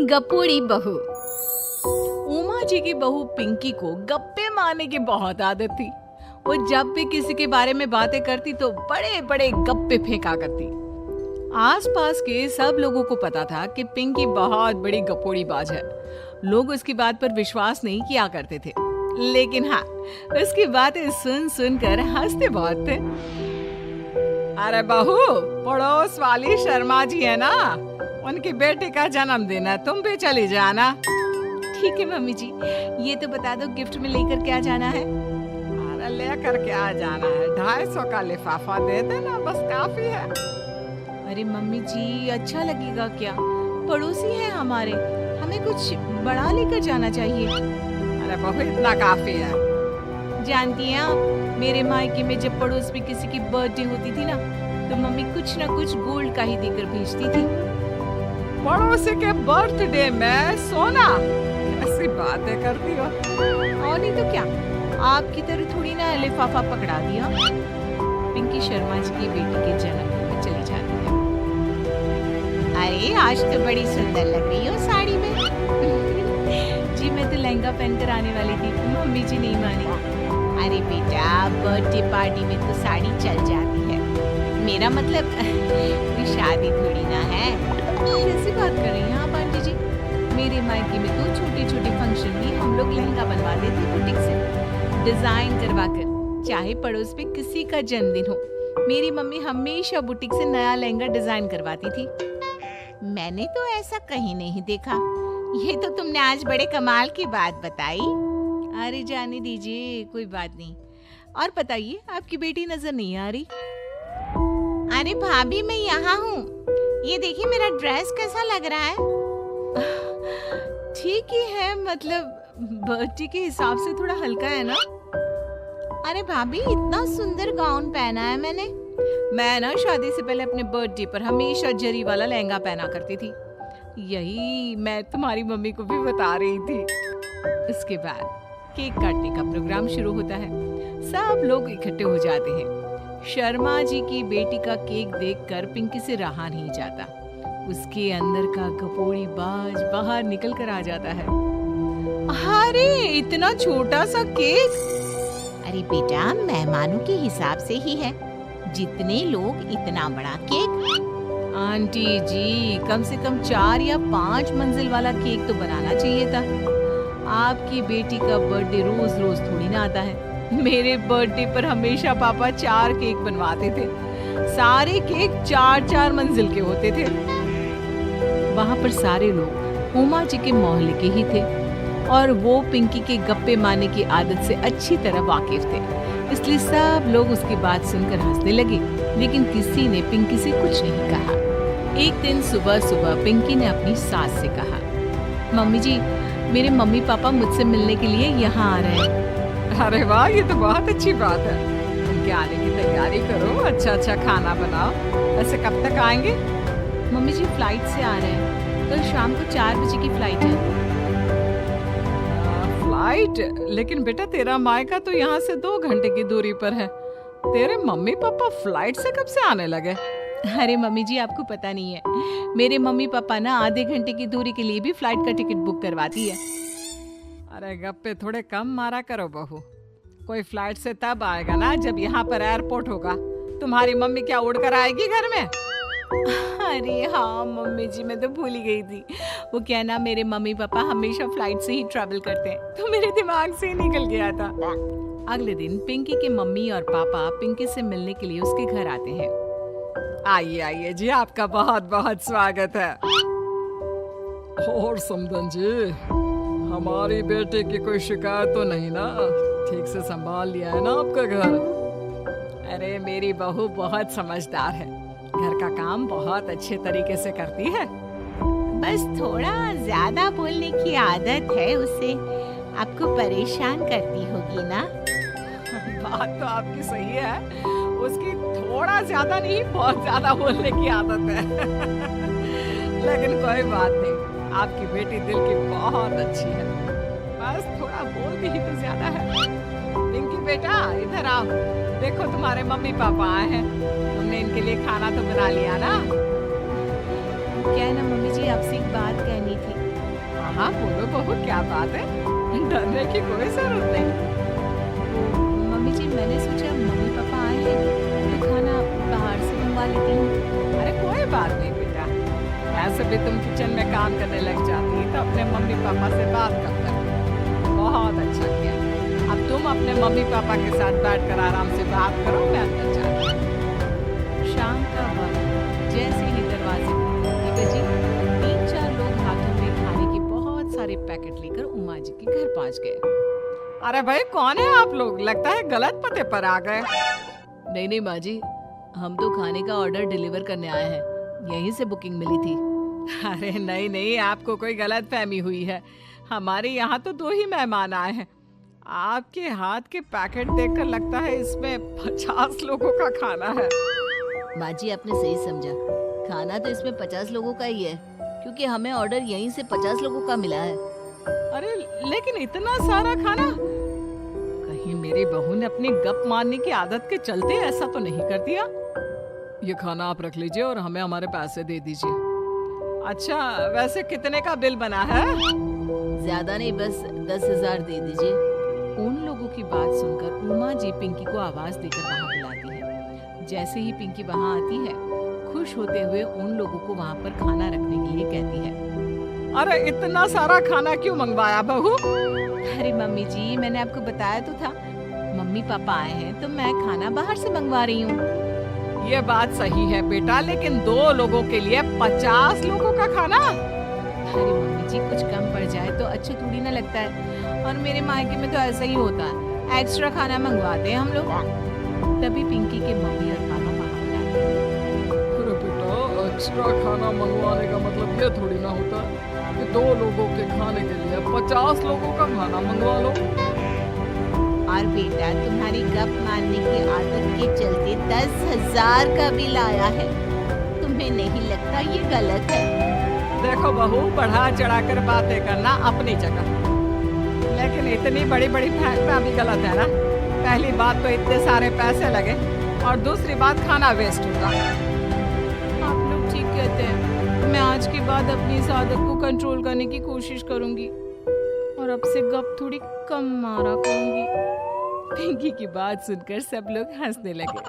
गपोड़ी बहू। उमा जी की बहू पिंकी को गप्पे मारने की बहुत आदत थी। वो जब भी किसी के बारे में बातें करती तो बड़े बड़े गप्पे फेंका करती। आसपास के सब लोगों को पता था कि पिंकी बहुत बड़ी गपोड़ी बाज है। लोग उसकी बात पर विश्वास नहीं किया करते थे, लेकिन हाँ, उसकी बातें सुन सुन कर हंसते बहुत थे। अरे बहू, पड़ोस वाली शर्मा जी है ना, उनकी बेटी का जन्मदिन है, तुम भी चली जाना। ठीक है मम्मी जी, ये तो बता दो गिफ्ट में लेकर क्या जाना है? अरे लेकर क्या जाना है, 250 का लिफाफा दे देना, बस काफी है। अरे मम्मी जी, अच्छा लगेगा क्या? पड़ोसी है हमारे, हमें कुछ बड़ा लेकर जाना चाहिए। अरे बहू, इतना काफी है। जानती हैं आप, मेरे मायके में जब पड़ोस में किसी की बर्थडे होती थी ना, तो मम्मी कुछ ना कुछ गोल्ड का ही देकर भेजती थी। पड़ोसी के बर्थडे में सोना? ऐसी बातें करती हो। और नहीं तो क्या, आपकी तरह थोड़ी ना लिफाफा पकड़ा दिया। पिंकी शर्मा जी की बेटी के जन्मदिन में चली जाती है। अरे आज तो बड़ी सुंदर लग रही हो साड़ी में। जी मैं तो लहंगा पहनकर आने वाली थी, मम्मी जी नहीं मानी। अरे बेटा, बर्थडे पार्टी में तो साड़ी चल जाती है, मेरा मतलब कोई शादी थोड़ी ना है। कैसी बात कर रही हैं आप आंटी जी? मेरे मायके में तो छोटे छोटे फंक्शन में हम लोग लहंगा बनवा देते बुटीक से, डिजाइन करवा कर। चाहे पड़ोस में किसी का जन्मदिन हो, मेरी मम्मी हमेशा बुटीक से नया लहंगा डिजाइन करवाती थी। मैंने तो ऐसा कहीं नहीं देखा। ये तो तुमने आज बड़े कमाल की बात बताई। अरे जाने दीजिए, कोई बात नहीं। और बताइए, आपकी बेटी नजर नहीं आ रही? अरे भाभी, मैं यहाँ हूँ। ये देखिए मेरा ड्रेस कैसा लग रहा है? ठीक ही है, मतलब बर्थडे के हिसाब से थोड़ा हल्का है ना। अरे भाभी, इतना सुंदर गाउन पहना है मैंने। मैं ना शादी से पहले अपने बर्थडे पर हमेशा जरी वाला लहंगा पहना करती थी। यही मैं तुम्हारी मम्मी को भी बता रही थी। इसके बाद केक काटने का प्रोग्राम शुरू होता है। सब लोग इकट्ठे हो जाते हैं। शर्मा जी की बेटी का केक देखकर पिंकी से रहा नहीं जाता। उसके अंदर का गपोड़ी बाज बाहर निकल कर आ जाता है। अरे इतना छोटा सा केक! अरे बेटा, मेहमानों के हिसाब से ही है, जितने लोग इतना बड़ा केक। आंटी जी, कम से कम 4 या 5 मंजिल वाला केक तो बनाना चाहिए था। आपकी बेटी का बर्थडे रोज रोज थोड़ी ना आता है। मेरे बर्थडे पर हमेशा पापा 4 केक बनवाते थे। सारे केक 4-4 मंजिल के होते थे। वहाँ पर सारे लोग उमा जी के मोहल्ले के ही थे और वो पिंकी के गप्पे मारने की आदत से अच्छी तरह वाकिफ थे। इसलिए सब लोग उसकी बात सुनकर हंसने लगे, लेकिन किसी ने पिंकी से कुछ नहीं कहा। एक दिन सुबह सुबह पिंकी ने अपनी सास से कहा, मम्मी जी, मेरे मम्मी पापा मुझसे मिलने के लिए यहाँ आ रहे हैं। अरे वाह, ये तो बहुत अच्छी बात है। उनके आने की तैयारी करो, अच्छा खाना बनाओ। वैसे कब तक आएंगे? मम्मी जी फ्लाइट से आ रहे हैं, कल शाम को 4 बजे की फ्लाइट है। फ्लाइट? लेकिन बेटा, तेरा मायका तो यहाँ से 2 घंटे की दूरी पर है। तेरे मम्मी पापा फ्लाइट से कब से आने लगे? अरे मम्मी जी, आपको पता नहीं है, मेरे मम्मी पापा ना आधे घंटे की दूरी के लिए भी फ्लाइट का टिकट बुक करवाती है। अरे गप्पे थोड़े कम मारा करो बहू। कोई फ्लाइट से तब आएगा ना जब यहाँ पर एयरपोर्ट होगा। तुम्हारी मम्मी क्या उड़कर आएगी घर में? अरे हाँ मम्मी जी, मैं तो भूल ही गई थी। वो क्या ना, मेरे मम्मी पापा हमेशा फ्लाइट से ही ट्रैवल करते हैं, तो मेरे दिमाग से ही निकल गया था। अगले दिन पिंकी के मम्मी और पापा पिंकी से मिलने के लिए उसके घर आते हैं। आइए आइए जी, आपका बहुत बहुत स्वागत है। और समदन जी, हमारी बेटे की कोई शिकायत तो नहीं ना? ठीक से संभाल लिया है ना आपका घर? अरे मेरी बहू बहुत समझदार है, घर का काम बहुत अच्छे तरीके से करती है। बस थोड़ा ज्यादा बोलने की आदत है उसे, आपको परेशान करती होगी ना? बात तो आपकी सही है, उसकी थोड़ा ज्यादा नहीं, बहुत ज्यादा बोलने की आदत है। लेकिन कोई बात नहीं, आपकी बेटी दिल की बहुत अच्छी है, बस थोड़ा बोलती ही तो ज्यादा है। पिंकी बेटा, इधर आओ, देखो तुम्हारे मम्मी पापा आए हैं। तुमने इनके लिए खाना तो बना लिया ना? क्या है ना मम्मी जी, आपसे एक बात कहनी थी। हाँ बोलो बहू, क्या बात है, डरने की कोई जरूरत नहीं। मम्मी जी, मैंने सोचा मम्मी पापा आए हैं तो खाना बाहर से मंगवा लेती हूँ। अरे कोई बात नहीं बेटा, ऐसे भी तुम किचन में काम करने लग जाती तो अपने मम्मी पापा से बात कब करती। बहुत अच्छा किया। अब तुम अपने मम्मी पापा के साथ बैठकर आराम से बात करो, मैं अंदर जाती हूँ। शाम का वक्त जैसे ही दरवाजे पर जी 3-4 लोग हाथों में खाने के बहुत सारे पैकेट लेकर उमा जी के घर पहुंच गए। अरे भाई कौन है आप लोग, लगता है गलत पते पर आ गए। नहीं नहीं माँ जी, हम तो खाने का ऑर्डर डिलीवर करने आए हैं, यहीं से बुकिंग मिली थी। अरे नहीं नहीं, आपको कोई गलत फहमी हुई है, हमारे यहाँ तो 2 ही मेहमान आए हैं। आपके हाथ के पैकेट देखकर लगता है इसमें 50 लोगों का खाना है। माँ जी, आपने सही समझा, खाना तो इसमें 50 लोगों का ही है, क्योंकि हमें ऑर्डर यहीं से 50 लोगों का मिला है। अरे लेकिन इतना सारा खाना, कहीं मेरी बहू ने अपनी गप मारने की आदत के चलते ऐसा तो नहीं कर दिया। ये खाना आप रख लीजिए और हमें हमारे पैसे दे दीजिए। अच्छा वैसे कितने का बिल बना है? ज्यादा नहीं, बस 10,000 दे दीजिए। उन लोगों की बात सुनकर उमा जी पिंकी को आवाज देकर वहाँ बुलाती है। जैसे ही पिंकी वहाँ आती है, खुश होते हुए उन लोगों को वहाँ पर खाना रखने के लिए कहती है। अरे इतना सारा खाना क्यों मंगवाया बहू? अरे मम्मी जी, मैंने आपको बताया तो था, मम्मी पापा आए हैं तो मैं खाना बाहर से मंगवा रही हूँ। ये बात सही है बेटा, लेकिन 2 लोगों के लिए 50 लोगों का खाना? अरे मम्मी जी, कुछ कम पड़ जाए तो अच्छा थोड़ी ना लगता है, और मेरे मायके में तो ऐसा ही होता है, एक्स्ट्रा खाना मंगवाते हैं हम लोग। तभी पिंकी के मम्मी और पापा वहाँ पर आते हैं। अरे बेटा, एक्स्ट्रा खाना मंगवाने का मतलब ये थोड़ी ना होता कि 2 लोगों के खाने के लिए 50 लोगों का खाना मंगवा लो। और बेटा, तुम्हारी गप मारने की आदत के चलते 10,000 का बिल आया है, तुम्हें नहीं लगता ये गलत है? देखो बहू, बढ़ा चढ़ाकर बातें करना अपनी जगह, लेकिन इतनी बड़ी बड़ी फेंकना भी गलत है ना। पहली बात तो इतने सारे पैसे लगे, और दूसरी बात खाना वेस्ट होगा। आप लोग ठीक कहते हैं, मैं आज के बाद अपनी इस आदत को कंट्रोल करने की कोशिश करूंगी और अब से गप थोड़ी कम मारा करूंगी। पिंकी की बात सुनकर सब लोग हंसने लगे।